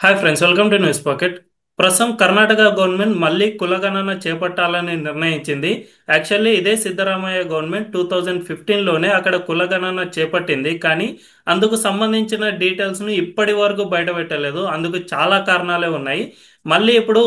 Hi friends, welcome to news pocket. ప్రస్తుతం Karnataka government మళ్ళీ కులగణన చేపట్టాలని నిర్ణయించింది. యాక్చువల్లీ ఇదే సిద్ధరామయ్య గవర్నమెంట్ 2015లోనే అక్కడ కులగణన చేపట్టింది. కానీ అందుకు సంబంధించిన డీటెయిల్స్ను ఇప్పటి వరకు బయటపెట్టలేదు. అందుకు చాలా కారణాలే ఉన్నాయి. మళ్ళీ ఇప్పుడు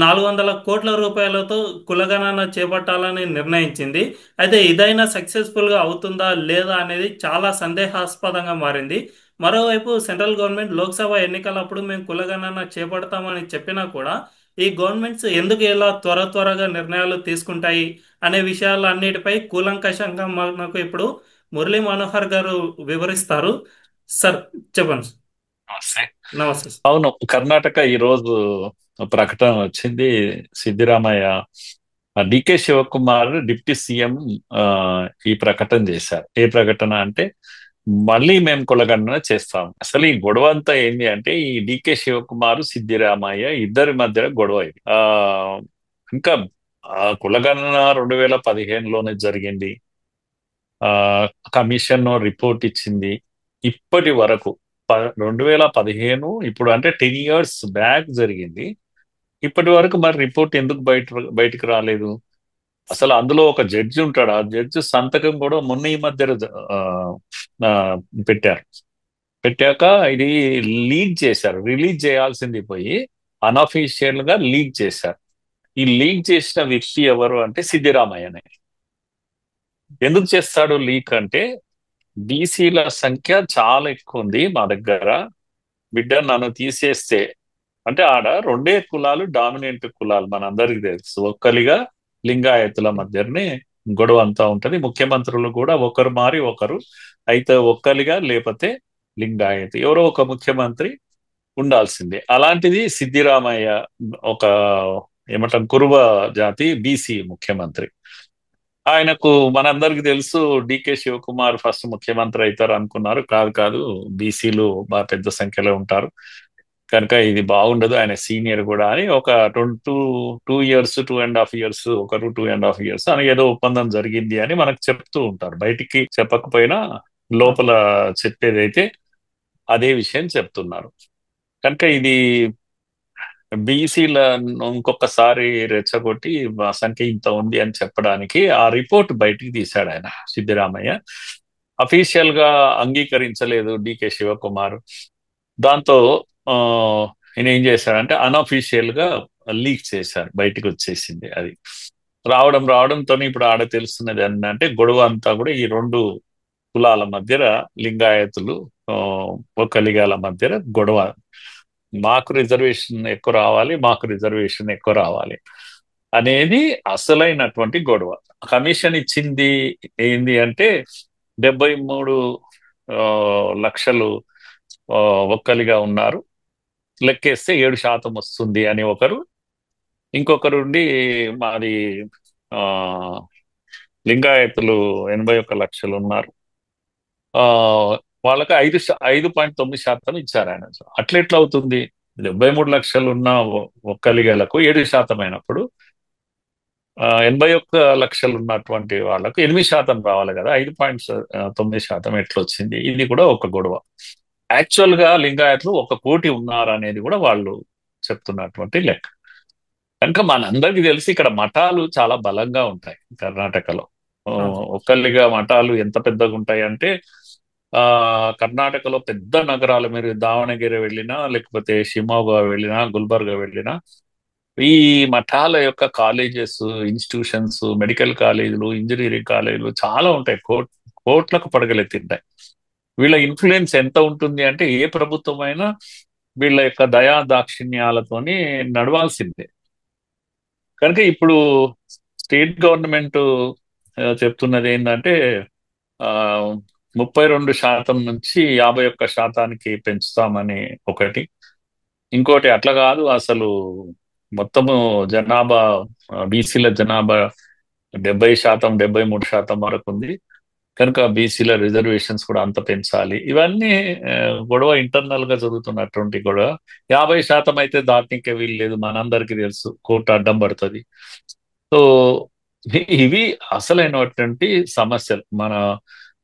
400 కోట్ల రూపాయలతో కులగణన చేపట్టాలని నిర్ణయించింది. అయితే ఇదైనా సక్సెస్ఫుల్గా అవుతుందా లేదా అనేది చాలా సందేహాస్పదంగా మారింది. మరోవైపు సెంట్రల్ గవర్నమెంట్ లోక్సభ ఎన్నికలప్పుడు మేము కులగణన చేపడతామని చెప్పినా కూడా ఈ గవర్నమెంట్స్ ఎందుకు ఇలా త్వరగా నిర్ణయాలు తీసుకుంటాయి అనే విషయాలన్నిటిపై కూలంకషంగా మనకు ఇప్పుడు మురళీ మనోహర్ గారు వివరిస్తారు. సార్, చెప్పండి. నమస్తే. నమస్తే సార్. అవును, కర్ణాటక ఈ రోజు ప్రకటన వచ్చింది. Siddaramaiah, decay Shivakumar deputy CM ఆ, ఈ ప్రకటన చేశారు. ఏ ప్రకటన అంటే మళ్ళీ మేము కులగణన చేస్తాం. అసలు ఈ గొడవ అంతా ఏంటి అంటే ఈ డికే శివకుమార్ సిద్దిరామయ్య ఇద్దరి మధ్య గొడవ ఇది. ఇంకా కులగణన 2015లోనే జరిగింది. ఆ కమిషన్ రిపోర్ట్ ఇచ్చింది. ఇప్పటి వరకు 2015 ఇప్పుడు అంటే 10 years బ్యాక్ జరిగింది. ఇప్పటి వరకు మరి రిపోర్ట్ ఎందుకు బయటకు రాలేదు? అసలు అందులో ఒక జడ్జి ఉంటాడు. ఆ జడ్జి సంతకం కూడా మొన్న ఈ మధ్య ఆ, ఆ, పెట్టారు. పెట్టాక ఇది లీక్ చేశారు. రిలీజ్ చేయాల్సింది పోయి అన్అఫీషియల్ గా లీక్ చేశారు. ఈ లీక్ చేసిన వ్యక్తి ఎవరు అంటే సిద్దిరామయ్యనే. ఎందుకు చేస్తాడు లీక్ అంటే బీసీల సంఖ్య చాలా ఎక్కువ ఉంది మా దగ్గర. బిడ్డ నన్ను తీసేస్తే అంటే ఆడ రెండే కులాలు డామినెంట్ కులాలు మనందరికీ తెలుసు. ఒక్కలిగా లింగాయతుల మధ్యనే గొడవ అంతా ఉంటది. ముఖ్యమంత్రులు కూడా ఒకరు మారి ఒకరు అయితే ఒక్కలిగా లేకపోతే లింగాయత్ ఎవరో ఒక ముఖ్యమంత్రి ఉండాల్సిందే. అలాంటిది సిద్దిరామయ్య ఒక ఏమంటాం కురుబ జాతి బీసీ ముఖ్యమంత్రి. ఆయనకు మనందరికి తెలుసు డికే శివకుమార్ ఫస్ట్ ముఖ్యమంత్రి అవుతారు అనుకున్నారు. కాదు కాదు, బీసీలు బాగా పెద్ద సంఖ్యలో ఉంటారు కనుక ఇది బాగుండదు, ఆయన సీనియర్ కూడా అని ఒక 2 2 years 2.5 years ఒకరు 2.5 years అని ఏదో ఒప్పందం జరిగింది అని మనకు చెప్తూ ఉంటారు. బయటికి చెప్పకపోయినా లోపల చెప్పేదైతే అదే విషయం చెప్తున్నారు. కనుక ఇది బీసీల ఇంకొకసారి రెచ్చగొట్టి మా సంఖ్య ఇంత ఉంది అని చెప్పడానికి ఆ రిపోర్ట్ బయటికి తీశాడు ఆయన సిద్దిరామయ్య. అఫీషియల్ గా అంగీకరించలేదు డికే శివకుమార్. దాంతో ఆ, ఈయన ఏం చేశాడంటే అన్అఫీషియల్ గా లీక్ చేశారు. బయటికి వచ్చేసింది అది. రావడంతో ఇప్పుడు ఆడ తెలుస్తున్నది ఏంటంటే గొడవ అంతా కూడా ఈ రెండు కులాల మధ్య లింగాయతులు ఆ, ఒక్కలిగాల మధ్య గొడవ. మాకు రిజర్వేషన్ ఎక్కువ రావాలి, మాకు రిజర్వేషన్ ఎక్కువ రావాలి అనేది అసలైనటువంటి గొడవ. కమిషన్ ఇచ్చింది ఏంది అంటే 73 లక్షలు ఆ, ఒక్కలిగా ఉన్నారు, లెక్కేస్తే 7% వస్తుంది అని ఒకరు. ఇంకొకరుండి మాది ఆ లింగాయతులు 81 లక్షలు ఉన్నారు, ఆ వాళ్ళకి 5.9% ఇచ్చారు ఆయన. అట్లా ఎట్లా అవుతుంది? 73 లక్షలు ఉన్న ఒక్కలిగలకు 7% అయినప్పుడు 81 లక్షలు ఉన్నటువంటి వాళ్ళకు 8% రావాలి కదా. 5.9% ఎట్లా వచ్చింది? ఇది కూడా ఒక గొడవ. యాక్చువల్ గా లింగాయతులు 1 కోటి ఉన్నారు అనేది కూడా వాళ్ళు చెప్తున్నటువంటి లెక్క. కనుక మనందరికీ తెలిసి ఇక్కడ మఠాలు చాలా బలంగా ఉంటాయి కర్ణాటకలో. ఆ, ఒక్కళ్ళిగా మఠాలు ఎంత పెద్దగా ఉంటాయి అంటే ఆ కర్ణాటకలో పెద్ద నగరాలు మీరు దావణగిరి వెళ్ళినా లేకపోతే షిమోగా వెళ్ళినా గుల్బర్గా వెళ్ళినా ఈ మఠాల యొక్క కాలేజెస్, ఇన్స్టిట్యూషన్స్, మెడికల్ కాలేజీలు, ఇంజనీరింగ్ కాలేజీలు చాలా ఉంటాయి. కోట్లకు పడగలెత్తింటాయి. వీళ్ళ ఇన్ఫ్లుయెన్స్ ఎంత ఉంటుంది అంటే ఏ ప్రభుత్వం అయినా వీళ్ళ యొక్క దయా దాక్షిణ్యాలతోని నడవాల్సిందే. కనుక ఇప్పుడు స్టేట్ గవర్నమెంట్ చెప్తున్నది ఏంటంటే ఆ 32% నుంచి 51%కి పెంచుతామని ఒకటి. ఇంకోటి అట్లా కాదు, అసలు మొత్తము జనాభా బీసీల జనాభా 70%, 73% వరకు ఉంది కనుక బీసీల రిజర్వేషన్స్ కూడా అంత పెంచాలి. ఇవన్నీ ఆ, గొడవ ఇంటర్నల్ గా జరుగుతున్నటువంటి గొడవ. 50% అయితే దాటనికే వీలు లేదు, మనందరికీ తెలుసు, కోర్టు అడ్డం పడుతుంది. సో ఇవి అసలైనటువంటి సమస్యలు, మన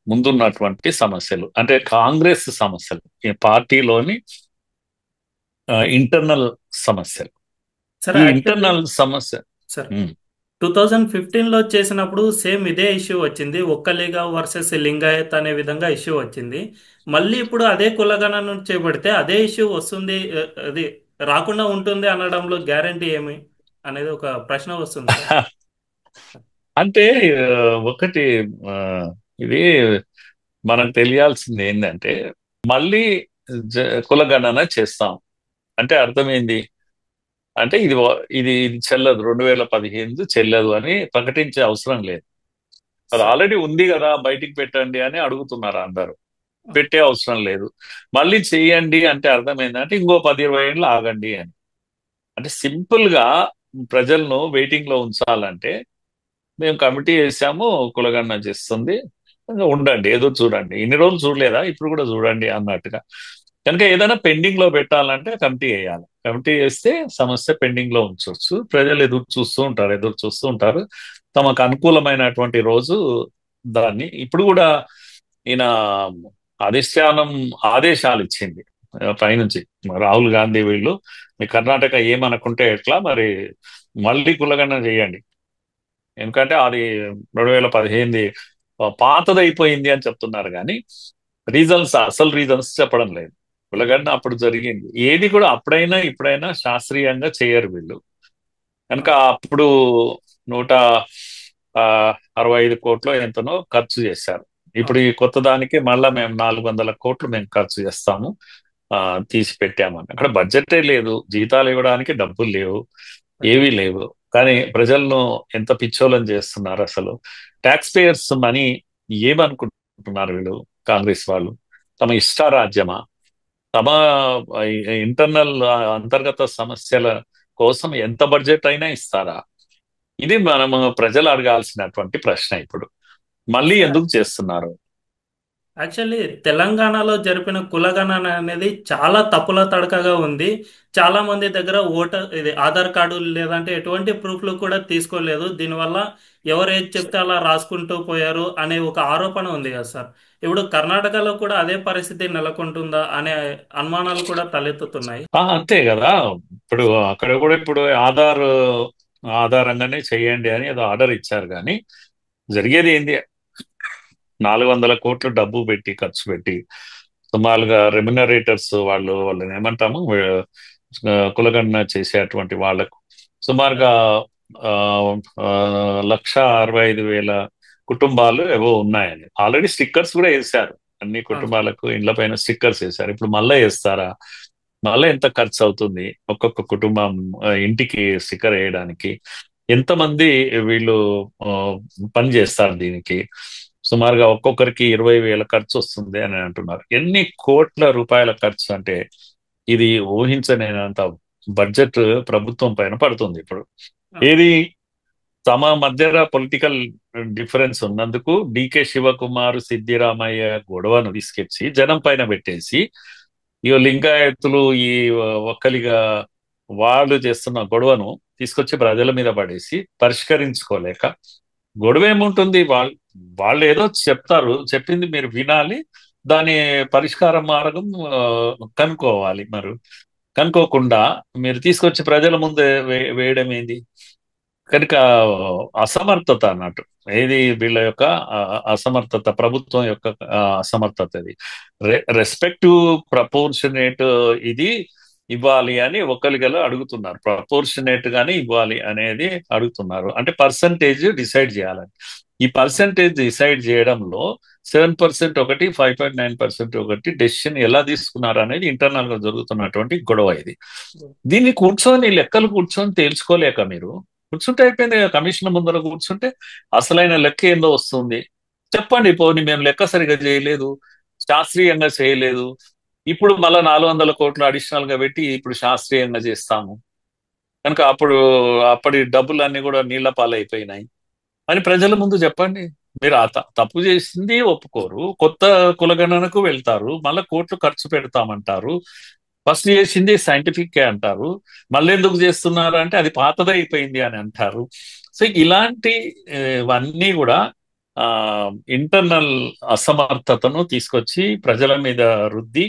ముందున్నటువంటి సమస్యలు అంటే కాంగ్రెస్ సమస్యలు. ఈ పార్టీలోని ఇంటర్నల్ సమస్యలు. సార్ ఈ యాక్చువల్లీ ఇంటర్నల్ సమస్య. సార్ ఉమ్. 2015లో చేసినప్పుడు సేమ్ ఇదే ఇష్యూ వచ్చింది. ఒక్కలిగా వర్సెస్ లింగాయత్ అనే విధంగా ఇష్యూ వచ్చింది. మళ్ళీ ఇప్పుడు అదే కులగణన చేపడితే అదే ఇష్యూ వస్తుంది, అది రాకుండా ఉంటుంది అనడంలో గ్యారంటీ ఏమి అనేది ఒక ప్రశ్న వస్తుంది సార్. అంటే ఆ, ఒకటి ఆ, ఇది మనకు తెలియాల్సింది ఏంటంటే మళ్ళీ కులగణన చేస్తాం అంటే అర్థమైంది. అంటే ఇది చెల్లదు, 2015 చెల్లదు అని ప్రకటించే అవసరం లేదు. అది సార్ ఆల్రెడీ ఉంది కదా, బయటికి పెట్టండి అని అడుగుతున్నారు అందరూ. పెట్టే అవసరం లేదు. మళ్ళీ చెయ్యండి అంటే అర్థం ఏంటంటే ఇంకో 10-20 ఏళ్ళు ఆగండి అని. అంటే సింపుల్ గా ప్రజలను వెయిటింగ్ లో ఉంచాలంటే మేము కమిటీ వేసాము, కులగణన చేస్తుంది, ఇంకా ఉండండి, ఏదో చూడండి, ఇన్ని రోజులు చూడలేదా ఇప్పుడు కూడా చూడండి అన్నట్టుగా. కనుక ఏదైనా పెండింగ్ లో పెట్టాలంటే కమిటీ వేయాలి. కమిటీ వేస్తే సమస్య పెండింగ్ లో ఉంచవచ్చు. ప్రజలు ఎదురు చూస్తూ ఉంటారు. తమకు అనుకూలమైనటువంటి రోజు దాన్ని ఇప్పుడు కూడా ఈయన అధిష్టానం ఆదేశాలు ఇచ్చింది పైనుంచి. రాహుల్ గాంధీ వీళ్ళు మీ కర్ణాటక ఏమనుకుంటే ఎట్లా మరి మళ్ళీ కులగణన చేయండి, ఎందుకంటే అది 2015 పాతదైపోయింది అని చెప్తున్నారు కానీ అసలు రీజన్స్ చెప్పడం లేదు. కులగణన అప్పుడు జరిగింది, ఏది కూడా అప్పుడైనా ఇప్పుడైనా శాస్త్రీయంగా చేయరు వీళ్ళు. కనుక అప్పుడు 165 కోట్లు ఎంతనో ఖర్చు చేశారు. ఇప్పుడు ఈ కొత్త దానికి మళ్ళా మేము 400 కోట్లు మేము ఖర్చు చేస్తాము, ఆ, తీసి పెట్టామని. అక్కడ బడ్జెటే లేదు, జీతాలు ఇవ్వడానికి డబ్బులు లేవు, ఏవీ లేవు. కానీ ప్రజలను ఎంత పిచ్చోళం చేస్తున్నారు అసలు. ట్యాక్స్ పేయర్స్ మనీ ఏమనుకుంటున్నారు వీళ్ళు, కాంగ్రెస్ వాళ్ళు? తమ ఇష్టారాజ్యమా? తమ ఇంటర్నల్ అంతర్గత సమస్యల కోసం ఎంత బడ్జెట్ అయినా ఇస్తారా? ఇది మనము ప్రజలు అడగాల్సినటువంటి ప్రశ్న ఇప్పుడు. మళ్ళీ సార్ ఎందుకు చేస్తున్నారు? యాక్చువల్లీ తెలంగాణలో జరిపిన కులగణన అనేది చాలా తప్పుల తడకగా ఉంది. చాలా మంది దగ్గర ఇది ఆధార్ కార్డు లేదంటే ఎటువంటి ప్రూఫ్లు కూడా తీసుకోలేదు. దీనివల్ల ఎవరు ఏది చెప్తే అలా రాసుకుంటూ పోయారు అనే ఒక ఆరోపణ ఉంది కదా సార్. ఇప్పుడు కర్ణాటకలో కూడా అదే పరిస్థితి నెలకొంటుందా అనే అనుమానాలు కూడా తలెత్తుతున్నాయి. అంతే కదా. ఇప్పుడు అక్కడ కూడా ఇప్పుడు ఆధారంగానే చెయ్యండి అని ఏదో ఆర్డర్ ఇచ్చారు. కానీ జరిగేది ఏంది? 400 కోట్లు డబ్బు పెట్టి ఖర్చు పెట్టి సుమారుగా రెమ్యునరేటర్స్ వాళ్ళని ఏమంటాము, కులగణన చేసేటువంటి వాళ్లకు సుమారుగా ఆ, ఆ, 1,65,000 కుటుంబాలు ఏవో ఉన్నాయని ఆల్రెడీ స్టిక్కర్స్ కూడా వేశారు. అన్ని అవును సార్. కుటుంబాలకు ఇండ్ల పైన స్టిక్కర్స్ వేశారు. ఇప్పుడు మళ్ళా వేస్తారా? మళ్ళీ ఎంత ఖర్చు అవుతుంది ఒక్కొక్క కుటుంబం ఇంటికి స్టిక్కర్ వేయడానికి? ఎంతమంది వీళ్ళు ఆ, పని చేస్తారు దీనికి? సుమారుగా ఒక్కొక్కరికి 20,000 ఖర్చు వస్తుంది అని అంటున్నారు. ఎన్ని కోట్ల రూపాయల ఖర్చు అంటే ఇది ఊహించలేనంత బడ్జెట్ ప్రభుత్వం పైన పడుతుంది ఇప్పుడు. ఏది తమ మధ్య పొలిటికల్ డిఫరెన్స్ ఉన్నందుకు డికే శివకుమార్ సిద్దిరామయ్య గొడవను తీసుకొచ్చి జనం పైన పెట్టేసి ఈ లింగాయతులు ఈ ఒక్కలిగా వాళ్ళు చేస్తున్న గొడవను తీసుకొచ్చి ప్రజల మీద పడేసి పరిష్కరించుకోలేక, గొడవ ఏముంటుంది, వాళ్ళు ఏదో చెప్తారు, చెప్పింది మీరు వినాలి, దాని పరిష్కార మార్గం కనుక్కోవాలి. మరి కనుక్కోకుండా మీరు తీసుకొచ్చి ప్రజల ముందే వేయడం ఏంది? కనుక అసమర్థత అన్నట్టు. ఏది వీళ్ళ యొక్క అసమర్థత, ప్రభుత్వం యొక్క అసమర్థత. ఇది రెస్పెక్టివ్ ప్రపోర్షనేట్ ఇది ఇవ్వాలి అని ఒకరిగల అడుగుతున్నారు. ప్రపోర్షనేట్ గానే ఇవ్వాలి అనేది అడుగుతున్నారు. అంటే పర్సంటేజ్ డిసైడ్ చేయాలని. ఈ పర్సంటేజ్ డిసైడ్ చేయడంలో 7% ఒకటి, 5.9% ఒకటి డెసిషన్ ఎలా తీసుకున్నారు అనేది ఇంటర్నల్ గా జరుగుతున్నటువంటి గొడవ ఇది. దీన్ని లెక్కలు కూర్చొని తేల్చుకోలేక మీరు కూర్చుంటే అయిపోయింది కదా. కమిషన్ ముందర కూర్చుంటే అసలైన లెక్క ఏందో వస్తుంది. చెప్పండి, పోనీ మేము లెక్క సరిగా చేయలేదు, శాస్త్రీయంగా చేయలేదు, ఇప్పుడు మళ్ళా 400 కోట్లు అడిషనల్ గా పెట్టి ఇప్పుడు శాస్త్రీయంగా చేస్తాము, కనుక అప్పటి డబ్బులన్నీ కూడా నీళ్ల పాలైపోయినాయి అని ప్రజల ముందు చెప్పండి. మీరు తప్పు చేసింది ఒప్పుకోరు, కొత్త కులగణనకు వెళ్తారు, మళ్ళా కోట్లు ఖర్చు పెడతామంటారు, ఫస్ట్ చేసింది సైంటిఫిక్ అంటారు, మళ్ళీ ఎందుకు చేస్తున్నారు అంటే అది పాతదైపోయింది అని అంటారు. సో ఇవన్నీ కూడా ఆ ఇంటర్నల్ అసమర్థతను తీసుకొచ్చి ప్రజల మీద రుద్ది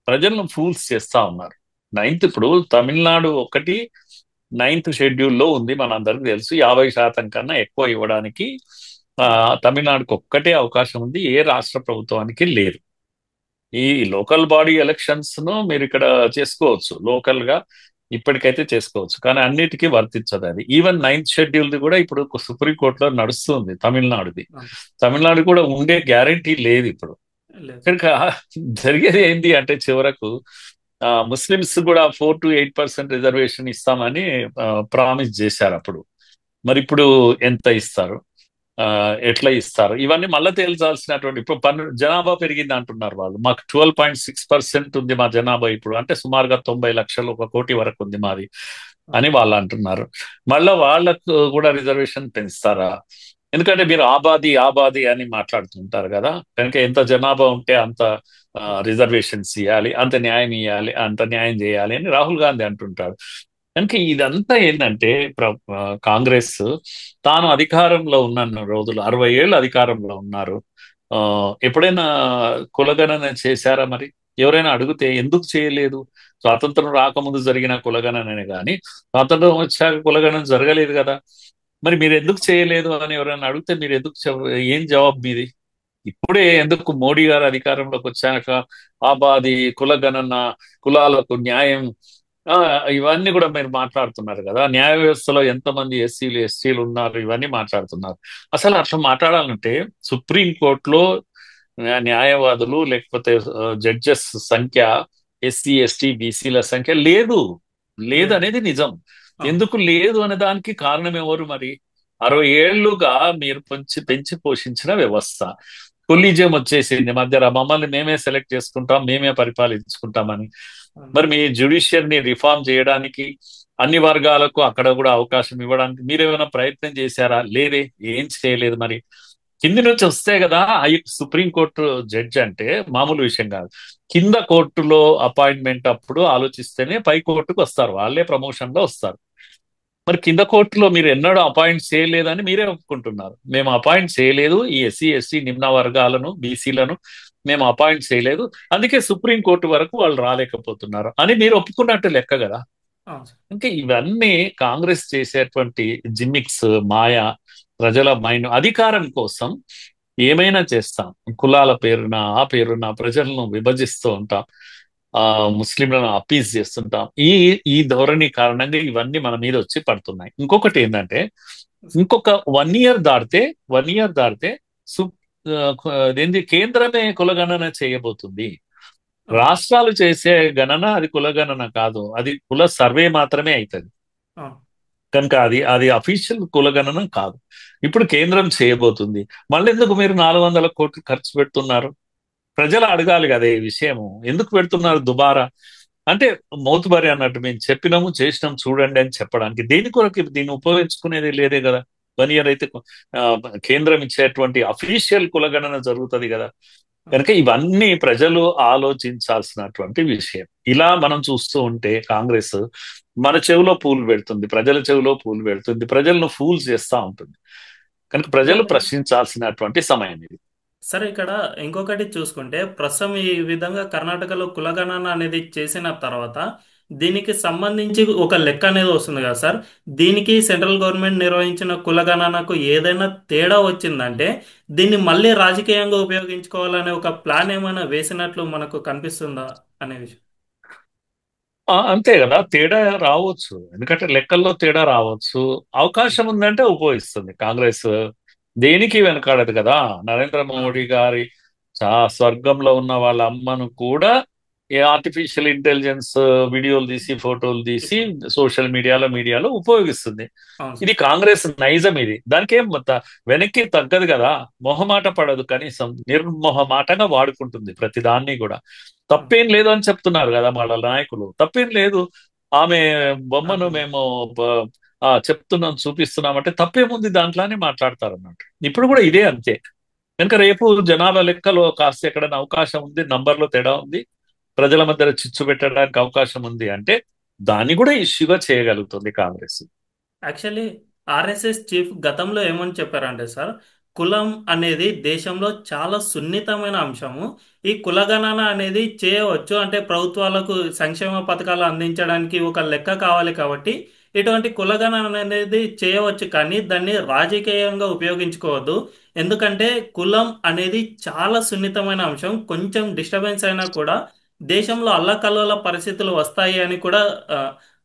ప్రజలను ఫూల్స్ చేస్తా ఉన్నారు. నైన్త్ ఇప్పుడు తమిళనాడు ఒకటి నైన్త్ షెడ్యూల్లో ఉంది, మనందరికి తెలుసు. 50% కన్నా ఎక్కువ ఇవ్వడానికి తమిళనాడుకు ఒక్కటే అవకాశం ఉంది, ఏ రాష్ట్ర ప్రభుత్వానికి లేదు. ఈ లోకల్ బాడీ ఎలక్షన్స్ ను మీరు ఇక్కడ చేసుకోవచ్చు, లోకల్ గా ఇప్పటికైతే చేసుకోవచ్చు, కానీ అన్నిటికీ వర్తించదు అది. ఈవెన్ నైన్త్ షెడ్యూల్ది కూడా ఇప్పుడు సుప్రీంకోర్టులో నడుస్తుంది తమిళనాడుది. అవును. తమిళనాడు కూడా ఉండే గ్యారంటీ లేదు ఇప్పుడు. లేదు. కనుక జరిగేది ఏంటి అంటే చివరకు ముస్లిమ్స్ కూడా 4 to 8% రిజర్వేషన్ ఇస్తామని ప్రామిస్ చేశారు అప్పుడు. మరి ఇప్పుడు ఎంత ఇస్తారు, ఆ, ఎట్లా ఇస్తారు, ఇవన్నీ మళ్ళీ తేల్చాల్సినటువంటి. ఇప్పుడు జనాభా పెరిగింది అంటున్నారు వాళ్ళు, మాకు 12.6% ఉంది మా జనాభా ఇప్పుడు, అంటే సుమారుగా 90 లక్షలు, 1 కోటి వరకు ఉంది మాది అవును. అని వాళ్ళు అంటున్నారు. మళ్ళా వాళ్ళకు కూడా రిజర్వేషన్ పెంచుతారా? ఎందుకంటే మీరు ఆబాది ఆబాది అని మాట్లాడుతుంటారు కదా, కనుక ఎంత జనాభా ఉంటే అంత రిజర్వేషన్స్ ఇవ్వాలి, అంత న్యాయం ఇవ్వాలి, అంత న్యాయం చేయాలి అని రాహుల్ గాంధీ అంటుంటాడు. కనుక ఇదంతా ఏంటంటే కాంగ్రెస్ తాను అధికారంలో ఉన్న రోజులు 60 ఏళ్ళు అధికారంలో ఉన్నారు. ఆ, ఎప్పుడైనా కులగణన చేశారా? మరి ఎవరైనా అడిగితే ఎందుకు చేయలేదు? స్వాతంత్రం రాకముందు జరిగిన కులగణననే కానీ స్వాతంత్రం వచ్చాక కులగణన జరగలేదు కదా. మరి మీరు ఎందుకు చేయలేదు అని ఎవరైనా అడిగితే మీరు ఎందుకు ఏం జవాబు మీది? ఇప్పుడే ఎందుకు మోడీ గారు అధికారంలోకి వచ్చాక ఆబాది కులగణన, కులాలకు న్యాయం, ఆ, ఇవన్నీ కూడా మీరు మాట్లాడుతున్నారు కదా. న్యాయ వ్యవస్థలో ఎంతమంది ఎస్సీలు ఎస్టీలు ఉన్నారు, ఇవన్నీ మాట్లాడుతున్నారు. అసలు అట్లా మాట్లాడాలంటే సుప్రీం కోర్టులో న్యాయవాదులు లేకపోతే జడ్జెస్ సంఖ్య, ఎస్సీ ఎస్టీ బీసీల సంఖ్య లేదు, లేదు లేదు. అనేది నిజం. అవును. ఎందుకు లేదు అనే దానికి కారణం ఎవరు మరి? 60 ఏళ్లుగా మీరు పెంచి పెంచి పోషించిన వ్యవస్థ కొలీజియం వచ్చేసింది మధ్యలో, మమ్మల్ని మేమే సెలెక్ట్ చేసుకుంటాం, మేమే పరిపాలించుకుంటామని. అవును. మరి మీ జ్యుడిషియర్ని రిఫార్మ్ చేయడానికి, అన్ని వర్గాలకు అక్కడ కూడా అవకాశం ఇవ్వడానికి మీరేమైనా ప్రయత్నం చేశారా? లేదే, ఏం చేయలేదు. మరి కింది నుంచి వస్తే కదా. సుప్రీంకోర్టు జడ్జి అంటే మామూలు విషయం కాదు. కింద కోర్టులో అపాయింట్మెంట్ అప్పుడు ఆలోచిస్తేనే పై కోర్టుకు వస్తారు, వాళ్ళే ప్రమోషన్ లో వస్తారు. మరి కింద కోర్టులో మీరు ఎన్నడూ అపాయింట్ చేయలేదని మీరే ఒప్పుకుంటున్నారు. మేము అపాయింట్ చేయలేదు, ఈ ఎస్సీ ఎస్టీ నిమ్న వర్గాలను బీసీలను మేము అపాయింట్ చేయలేదు, అందుకే సుప్రీంకోర్టు వరకు వాళ్ళు రాలేకపోతున్నారు అని మీరు ఒప్పుకున్నట్టు లెక్క కదా. అవును సార్. ఇంకా ఇవన్నీ కాంగ్రెస్ చేసేటువంటి జిమ్మిక్స్, మాయా, ప్రజల మైండ్ అధికారం కోసం ఏమైనా చేస్తాం, కులాల పేరున ఆ పేరున ప్రజలను విభజిస్తూ ఉంటాం, ఆ ముస్లింలను అపీజ్ చేస్తుంటాం. ఈ ఈ ధోరణి కారణంగా ఇవన్నీ మన మీద వచ్చి పడుతున్నాయి. ఇంకొకటి ఏంటంటే, ఇంకొక 1 ఇయర్ దాటితే 1 ఇయర్ దాటితే సు అదేంటి కేంద్రమే కులగణన చేయబోతుంది. అవును. రాష్ట్రాలు చేసే గణన అది కులగణన కాదు, అది కుల సర్వే మాత్రమే అవుతుంది. అవును. కనుక అది అది అఫీషియల్ కులగణన కాదు. ఇప్పుడు కేంద్రం చేయబోతుంది. మళ్ళీ ఎందుకు మీరు 400 కోట్లు ఖర్చు పెడుతున్నారు? ప్రజలు అడగాలి కదా ఈ విషయము, ఎందుకు పెడుతున్నారు దుబారా? అంటే మౌతుబరి అన్నట్టు, మేము చెప్పినాము చేసినాం చూడండి అని చెప్పడానికి. దేని కొరకు దీన్ని ఉపయోగించుకునేది లేదే కదా. 1 ఇయర్ అయితే ఆ, కేంద్రం ఇచ్చేటువంటి అఫీషియల్ కులగణన జరుగుతుంది కదా. అవును. కనుక ఇవన్నీ ప్రజలు ఆలోచించాల్సినటువంటి విషయం. ఇలా మనం చూస్తూ ఉంటే కాంగ్రెస్ మన చెవిలో పూలు పెడుతుంది, ప్రజల చెవిలో పూలు పెడుతుంది, ప్రజలను ఫూల్స్ చేస్తూ ఉంటుంది. కనుక ప్రజలు సరే. ప్రశ్నించాల్సినటువంటి సమయం ఇది. సరే, ఇక్కడ ఇంకొకటి చూసుకుంటే ప్రస్తుతం ఈ విధంగా కర్ణాటకలో కులగణన అనేది చేసిన తర్వాత దీనికి సంబంధించి ఒక లెక్క అనేది వస్తుంది కదా సార్. దీనికి సెంట్రల్ గవర్నమెంట్ నిర్వహించిన కులగణనకు ఏదైనా తేడా వచ్చిందంటే దీన్ని మళ్ళీ రాజకీయంగా ఉపయోగించుకోవాలనే ఒక ప్లాన్ ఏమైనా వేసినట్లు మనకు కనిపిస్తుందా అనే విషయం. అంతే కదా, తేడా రావచ్చు, ఎందుకంటే లెక్కల్లో తేడా రావచ్చు. అవకాశం ఉందంటే ఉపయోగిస్తుంది కాంగ్రెస్, దేనికి వెనకాడదు కదా. నరేంద్ర ఆ, మోడీ గారి స్వర్గంలో ఉన్న వాళ్ళ అమ్మను కూడా ఈ ఆర్టిఫిషియల్ ఇంటెలిజెన్స్ వీడియోలు తీసి ఫోటోలు తీసి ఇప్పుడు మీడియాలో ఉపయోగిస్తుంది. అవును ఇది సార్. కాంగ్రెస్ నైజం, ఇది దానికేం వెనక్కి తగ్గదు కదా. మొహమాట పడదు, కనీసం నిర్మొహమాటంగా వాడుకుంటుంది ప్రతి దాన్ని కూడా. అవును. తప్పేం లేదు అని చెప్తున్నారు కదా వాళ్ళ నాయకులు, తప్పేం లేదు. ఆమె బొమ్మను అర్థం. మేము చెప్తున్నాం చూపిస్తున్నాం అంటే తప్పేముంది దాంట్లో అని మాట్లాడతారు అన్నట్టు. ఇప్పుడు కూడా ఇదే అంతే. కనుక రేపు జనాభా లెక్కలో కాస్త ఎక్కడైనా అవకాశం ఉంది, నంబర్లో తేడా ఉంది, ప్రజల మధ్య చిచ్చు పెట్టడానికి అవకాశం ఉంది అంటే దాన్ని కూడా ఇష్యూగా చేయగలుగుతుంది కాంగ్రెస్. యాక్చువల్లీ ఆర్ఎస్ఎస్ చీఫ్ గతంలో ఏమని చెప్పారంటే సార్, కులం అనేది దేశంలో చాలా సున్నితమైన అంశము. ఈ కులగణన అనేది చేయవచ్చు, అంటే ప్రభుత్వాలకు సంక్షేమ పథకాలు అందించడానికి ఒక లెక్క కావాలి కాబట్టి ఇటువంటి కులగణన అనేది చేయవచ్చు, కానీ దాన్ని రాజకీయంగా ఉపయోగించుకోవద్దు. ఎందుకంటే కులం అనేది చాలా సున్నితమైన అంశం. కొంచెం డిస్టర్బెన్స్ అయినా కూడా దేశంలో అల్లకల్లోల పరిస్థితులు వస్తాయి అని కూడా ఆ,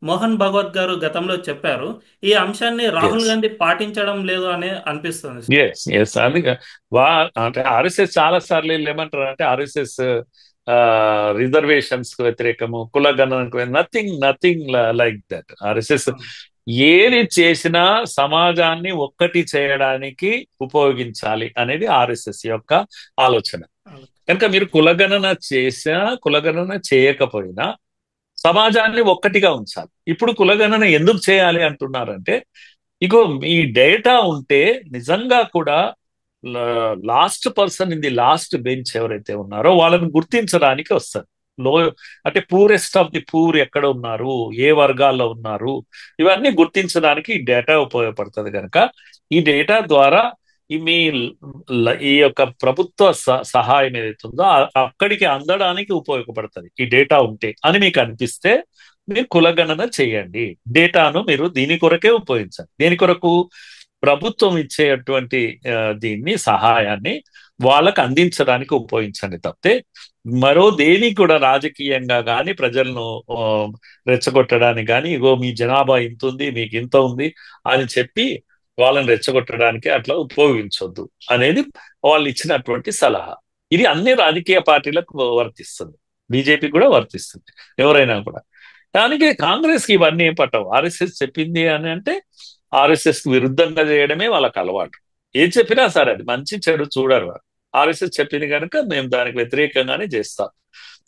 మోహన్ భగవత్ గారు గతంలో చెప్పారు. ఈ అంశాన్ని రాహుల్ ఎస్, గాంధీ పాటించడం లేదు అని అనిపిస్తుంది సార్. Yes, yes. అందుకే వా అంటే ఆర్ఎస్ఎస్ చాలా సార్లు వీళ్ళు ఏమంటారు అంటే ఆర్ఎస్ఎస్ రిజర్వేషన్స్ కు వ్యతిరేకము, కులగణనకు, nothing nothing like that. RSS అవును. ఏది చేసినా సమాజాన్ని ఒక్కటి చేయడానికి ఉపయోగించాలి అనేది ఆర్ఎస్ఎస్ యొక్క ఆలోచన. అవును. కనుక మీరు కులగణన చేసినా కులగణన చేయకపోయినా సమాజాన్ని ఒక్కటిగా ఉంచాలి. ఇప్పుడు కులగణన ఎందుకు చేయాలి అంటున్నారంటే, ఇగో ఈ డేటా ఉంటే నిజంగా కూడా last person in the last bench ఎవరైతే ఉన్నారో వాళ్ళని గుర్తించడానికి వస్తారు. లో అంటే పూరెస్ట్ ఆఫ్ ది పూర్ ఎక్కడ ఉన్నారు, ఏ వర్గాల్లో ఉన్నారు, ఇవన్నీ గుర్తించడానికి ఈ డేటా ఉపయోగపడుతుంది. కనుక ఈ డేటా ద్వారా మీ ఈ యొక్క ప్రభుత్వ సహాయం ఏదైతే ఉందో అక్కడికి అందడానికి ఉపయోగపడుతుంది ఈ డేటా ఉంటే అని మీకు అనిపిస్తే మీరు కులగణన చేయండి. డేటాను మీరు దీని కొరకే ఉపయోగించండి. దేని కొరకు? ప్రభుత్వం ఇచ్చేటువంటి దీన్ని సహాయాన్ని వాళ్ళకు అందించడానికి ఉపయోగించండి తప్పితే మరో దేనికి కూడా రాజకీయంగా కానీ ప్రజలను ఆ, రెచ్చగొట్టడానికి కానీ, ఇగో మీ జనాభా ఇంత ఉంది మీకు ఇంత ఉంది అని చెప్పి వాళ్ళని రెచ్చగొట్టడానికి అట్లా ఉపయోగించొద్దు అనేది వాళ్ళు ఇచ్చినటువంటి సలహా. ఇది అన్ని రాజకీయ పార్టీలకు వర్తిస్తుంది, బీజేపీ కూడా వర్తిస్తుంది, ఎవరైనా కూడా. దానికి కాంగ్రెస్ కి ఇవన్నీ ఏం పట్టవు. ఆర్ఎస్ఎస్ చెప్పింది అని అంటే ఆర్ఎస్ఎస్ కి విరుద్ధంగా చేయడమే వాళ్ళకి అలవాటు. ఏం చెప్పినా సరే అది మంచి చెడు చూడరు వారు. ఆర్ఎస్ఎస్ చెప్పింది కనుక మేము దానికి వ్యతిరేకంగానే చేస్తాం.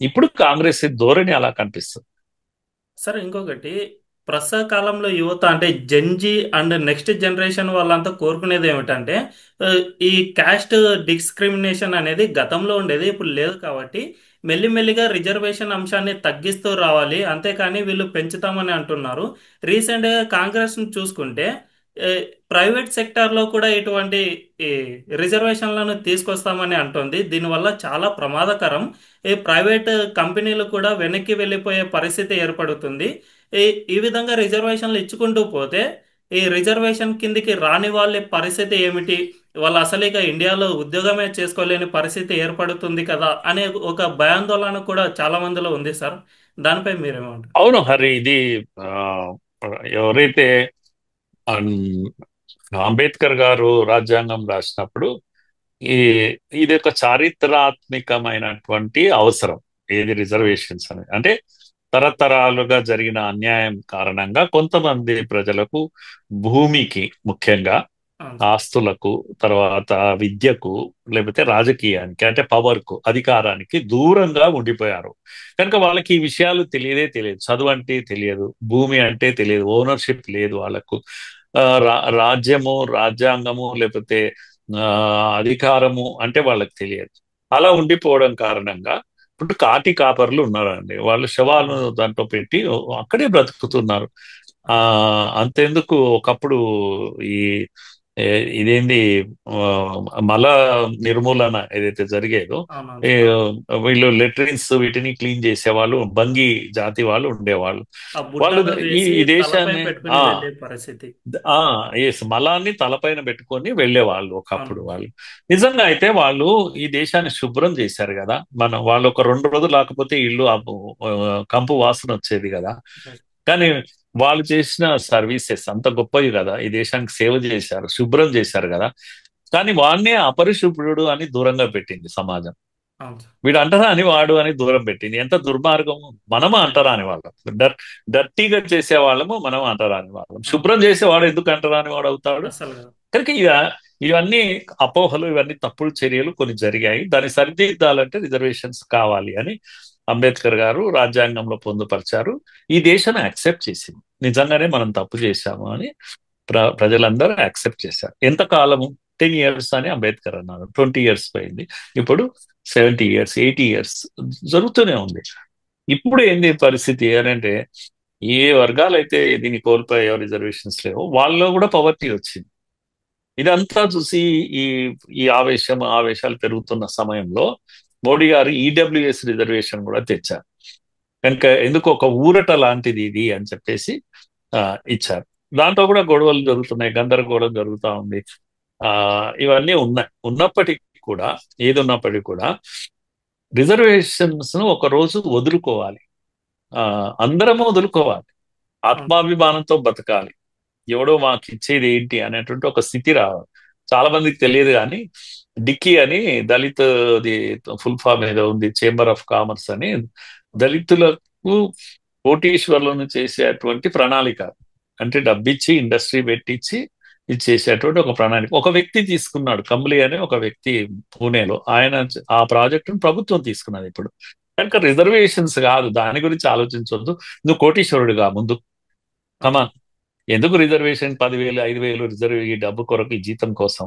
ఇప్పుడు కాంగ్రెస్ ధోరణి అలా కనిపిస్తుంది. సరే, ఇంకొకటి, ప్రస్తుత కాలంలో యువత అంటే జెన్జీ అండ్ నెక్స్ట్ జనరేషన్ వాళ్ళంతా కోరుకునేది ఏమిటంటే ఆ, ఈ క్యాస్ట్ డిస్క్రిమినేషన్ అనేది గతంలో ఉండేది, ఇప్పుడు లేదు కాబట్టి మెల్లిమెల్లిగా రిజర్వేషన్ అంశాన్ని తగ్గిస్తూ రావాలి, అంతేకాని వీళ్ళు పెంచుతామని అంటున్నారు. రీసెంట్గా కాంగ్రెస్ను చూసుకుంటే ఏ, ప్రైవేట్ సెక్టార్లో కూడా ఇటువంటి ఈ రిజర్వేషన్లను తీసుకొస్తామని అంటోంది. దీనివల్ల చాలా ప్రమాదకరం. ఈ ప్రైవేట్ కంపెనీలు కూడా వెనక్కి వెళ్ళిపోయే పరిస్థితి ఏర్పడుతుంది. ఈ ఈ విధంగా రిజర్వేషన్లు ఇచ్చుకుంటూ పోతే ఈ రిజర్వేషన్ కిందికి రాని వాళ్ళ పరిస్థితి ఏమిటి? వాళ్ళు అసలు ఇక ఇండియాలో ఉద్యోగమే చేసుకోలేని పరిస్థితి ఏర్పడుతుంది కదా అనే ఒక భయాందోళన కూడా చాలా మందిలో ఉంది సార్. దానిపై మీరేమంటారు? అవును హరి, ఇది ఆ, ఎవరైతే అన్- అంబేద్కర్ గారు రాజ్యాంగం రాసినప్పుడు ఈ ఇది ఒక చారిత్రాత్మకమైనటువంటి అవసరం. ఏది రిజర్వేషన్స్ అనేది అంటే తరతరాలుగా జరిగిన అన్యాయం కారణంగా కొంతమంది ప్రజలకు భూమికి, ముఖ్యంగా అవును సార్. ఆస్తులకు, తర్వాత విద్యకు, లేకపోతే రాజకీయానికి అంటే పవర్కు, అధికారానికి దూరంగా ఉండిపోయారు. కనుక వాళ్ళకి ఈ విషయాలు తెలియదే తెలియదు. చదువు అంటే తెలియదు, భూమి అంటే తెలియదు, ఓనర్షిప్ లేదు వాళ్ళకు. రాజ్యము, రాజ్యాంగము, లేకపోతే ఆ, అధికారము అంటే వాళ్ళకి తెలియదు. అలా ఉండిపోవడం కారణంగా ఇప్పుడు కాటి కాపర్లు ఉన్నారండి, వాళ్ళు శవాలను అవును. దాంట్లో పెట్టి అక్కడే బ్రతుకుతున్నారు. ఆ అవును. అంతెందుకు ఒకప్పుడు ఈ ఇదేంది ఆ, మల నిర్మూలన ఏదైతే జరిగేదో, అవునవును ఈ, సార్. వీళ్ళు లెట్రిన్స్ వీటిని క్లీన్ చేసేవాళ్ళు బంగి జాతి వాళ్ళు ఉండేవాళ్ళు. ఆ వాళ్ళు బుట్టలో ఈ వేసి ఈ తలపై దేశాన్ని పెట్టుకుని వెళ్ళే పరిస్థితి. ఆ ఎస్, మలాన్ని తలపైన పెట్టుకొని వెళ్ళేవాళ్ళు ఒకప్పుడు అవును. వాళ్ళు. నిజంగా అయితే వాళ్ళు ఈ దేశాన్ని శుభ్రం చేశారు కదా. వాళ్ళు ఒక 2 రోజులు లేకపోతే ఇల్లు కంపు వాసన వచ్చేది కదా. రైట్. కానీ వాళ్ళు చేసిన సర్వీసెస్ అంత గొప్పవి కదా, ఈ దేశానికి సేవ చేశారు, శుభ్రం చేశారు కదా. కానీ వాడినే అపరిశుభ్రుడు అని దూరంగా పెట్టింది సమాజం. అవును సార్. వీడు అంటరాని వాడు అని దూరం పెట్టింది. ఎంత దుర్మార్గము! మనము రైట్. అంటరాని వాళ్ళం. డర్ డర్టీగా చేసే వాళ్ళము మనం అంటరాని వాళ్ళం. అవును. శుభ్రం చేసేవాడు ఎందుకు అంటరాని వాడు అవుతాడు? అసలు కాదు. కనుక ఇవన్నీ అపోహలు, ఇవన్నీ తప్పుడు చర్యలు కొన్ని జరిగాయి. దాన్ని సరిదిద్దాలంటే రిజర్వేషన్స్ కావాలి అని అంబేద్కర్ గారు రాజ్యాంగంలో పొందుపరిచారు. ఈ దేశాన్ని యాక్సెప్ట్ చేసింది. నిజంగానే మనం తప్పు చేశాము అని ప్రజలందరూ యాక్సెప్ట్ చేశారు. ఎంతకాలము? 10 years అని అంబేద్కర్ అన్నారు. 20 years పోయింది. ఇప్పుడు 70 years, 80 years జరుగుతూనే ఉంది. ఇప్పుడు ఏంది పరిస్థితి అని అంటే, ఏ వర్గాలైతే దీన్ని కోల్పోయాయో, రిజర్వేషన్స్ లేవో, వాళ్ళలో కూడా పవర్టీ వచ్చింది. ఇదంతా చూసి ఈ ఈ ఆవేశాలు పెరుగుతున్న సమయంలో మోడీ గారు ఈడబ్ల్యూఎస్ రిజర్వేషన్ కూడా తెచ్చారు. కనుక ఎందుకు ఒక ఊరట లాంటిది ఇది అని చెప్పేసి ఆ, ఇచ్చారు. దాంట్లో కూడా గొడవలు జరుగుతున్నాయి, గందరగోళం జరుగుతూ ఉంది. ఆ ఇవన్నీ ఉన్నప్పటికీ కూడా, ఏది ఉన్నప్పటికీ కూడా రిజర్వేషన్స్ ను ఒక రోజు వదులుకోవాలి. ఆ అందరము వదులుకోవాలి. అవును. ఆత్మాభిమానంతో బతకాలి. ఎవడో మాకు ఇచ్చేది ఏంటి అనేటువంటి ఒక స్థితి రావాలి. చాలా మందికి తెలియదు కానీ డిక్కీ అని దళిత్ ఫుల్ ఫామ్ ఏదో ఉంది, చేంబర్ ఆఫ్ కామర్స్ అని, దళితులకు కోటీశ్వర్లను చేసేటువంటి ప్రణాళిక. అంటే డబ్బిచ్చి ఇండస్ట్రీ పెట్టించి ఇది చేసేటువంటి ఒక ప్రణాళిక ఒక వ్యక్తి తీసుకున్నాడు. కంబ్లీ అనే ఒక వ్యక్తి పూణేలో, ఆయన ఆ ప్రాజెక్టును ప్రభుత్వం తీసుకున్నది ఇప్పుడు. కనుక రిజర్వేషన్స్ కాదు, దాని గురించి ఆలోచించవద్దు. నువ్వు కోటీశ్వరుడుగా ముందు అవును. కమా, ఎందుకు రిజర్వేషన్ 10,000 5,000 రిజర్వ్ ఈ డబ్బు కొరకు ఈ జీతం కోసం?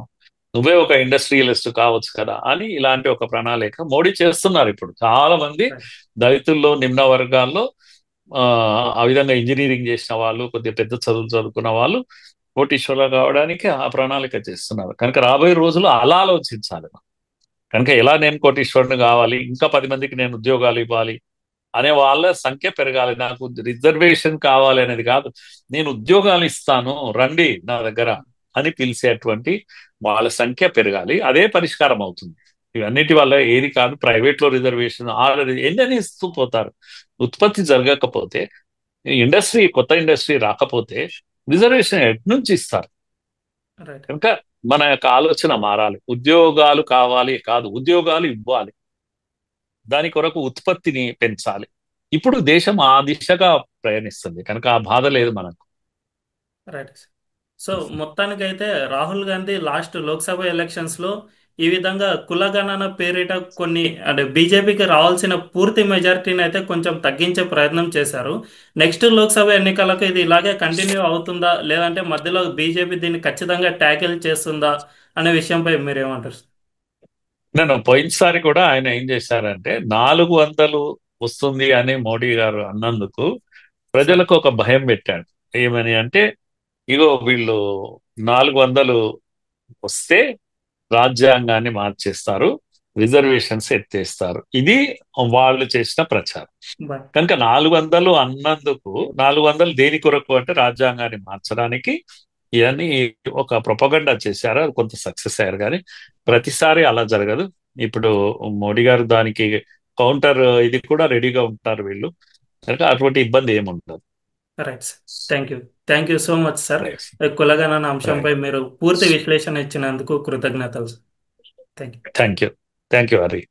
నువ్వే ఒక ఇండస్ట్రియలిస్ట్ కావచ్చు కదా అని ఇలాంటి ఒక ప్రణాళిక మోడీ చేస్తున్నారు. ఇప్పుడు చాలా మంది రైట్. దళితుల్లో, నిమ్న వర్గాల్లో ఆ ఆ విధంగా ఇంజనీరింగ్ చేసిన వాళ్ళు, కొద్దిగా పెద్ద చదువులు చదువుకున్న వాళ్ళు కోటీశ్వరులు కావడానికి ఆ ప్రణాళిక చేస్తున్నారు. కనుక రాబోయే రోజులు అలా ఆలోచించాలి. కనుక ఎలా నేను కోటీశ్వరుని కావాలి, ఇంకా 10 మందికి నేను ఉద్యోగాలు ఇవ్వాలి అనే వాళ్ళ సంఖ్య పెరగాలి. నాకు రిజర్వేషన్ కావాలి అనేది కాదు, నేను ఉద్యోగాలు ఇస్తాను రండి నా దగ్గర అని పిలిచేటువంటి వాళ్ళ సంఖ్య పెరగాలి. అదే పరిష్కారం అవుతుంది. ఇవన్నిటి వల్ల ఏది కాదు. ప్రైవేట్ లో రిజర్వేషన్ ఆల్రెడీ ఎన్ని ఇస్తూ పోతారు. ఉత్పత్తి జరగకపోతే, కొత్త ఇండస్ట్రీ రాకపోతే రిజర్వేషన్ ఎటు నుంచి ఇస్తారు? రైట్. కనుక మన యొక్క ఆలోచన మారాలి. ఉద్యోగాలు కావాలి కాదు, ఉద్యోగాలు ఇవ్వాలి. దాని కొరకు ఉత్పత్తిని పెంచాలి. ఇప్పుడు దేశం ఆ దిశగా ప్రయాణిస్తుంది కనుక ఆ బాధ లేదు మనకు. రైట్. సో మొత్తానికైతే రాహుల్ గాంధీ లాస్ట్ లోక్సభ ఎలక్షన్స్ లో ఈ విధంగా కులగణన పేరిట కొన్ని అంటే బీజేపీకి రావాల్సిన పూర్తి మెజారిటీని అయితే కొంచెం తగ్గించే ప్రయత్నం చేశారు. నెక్స్ట్ లోక్సభ ఎన్నికలకు ఇది ఇలాగే కంటిన్యూ అవుతుందా, లేదంటే మధ్యలో బీజేపీ దీన్ని ఖచ్చితంగా ట్యాకిల్ చేస్తుందా అనే విషయంపై మీరేమంటారు? నేను పోయినసారి కూడా ఆయన ఏం చేశారంటే 400 వస్తుంది అని మోడీ గారు అన్నందుకు సార్. ప్రజలకు ఒక భయం పెట్టాడు. ఏమని అంటే, ఇగో వీళ్ళు 400 వస్తే రాజ్యాంగాన్ని మార్చేస్తారు, రిజర్వేషన్స్ ఎత్తేస్తారు. ఇది వాళ్ళు చేసిన ప్రచారం. బాయ్. కనుక 400 అన్నందుకు, 400 దేని కొరకు అంటే రాజ్యాంగాన్ని మార్చడానికి, ఇవన్నీ ఒక ప్రొపగండా చేశారు. అది కొంత సక్సెస్ అయ్యారు కానీ ప్రతిసారి అలా జరగదు. ఇప్పుడు మోడీ గారు దానికి కౌంటర్ ఇది కూడా రెడీగా ఉంటారు వీళ్ళు. కనుక అటువంటి ఇబ్బంది ఏముండదు. Right sir. Thank you. Thank you so much sir. Right. కులగణన అంశంపై రైట్. మీరు పూర్తి విశ్లేషణ ఇచ్చినందుకు కృతజ్ఞతలు sir. Thank you. Thank you. Thank you Hari.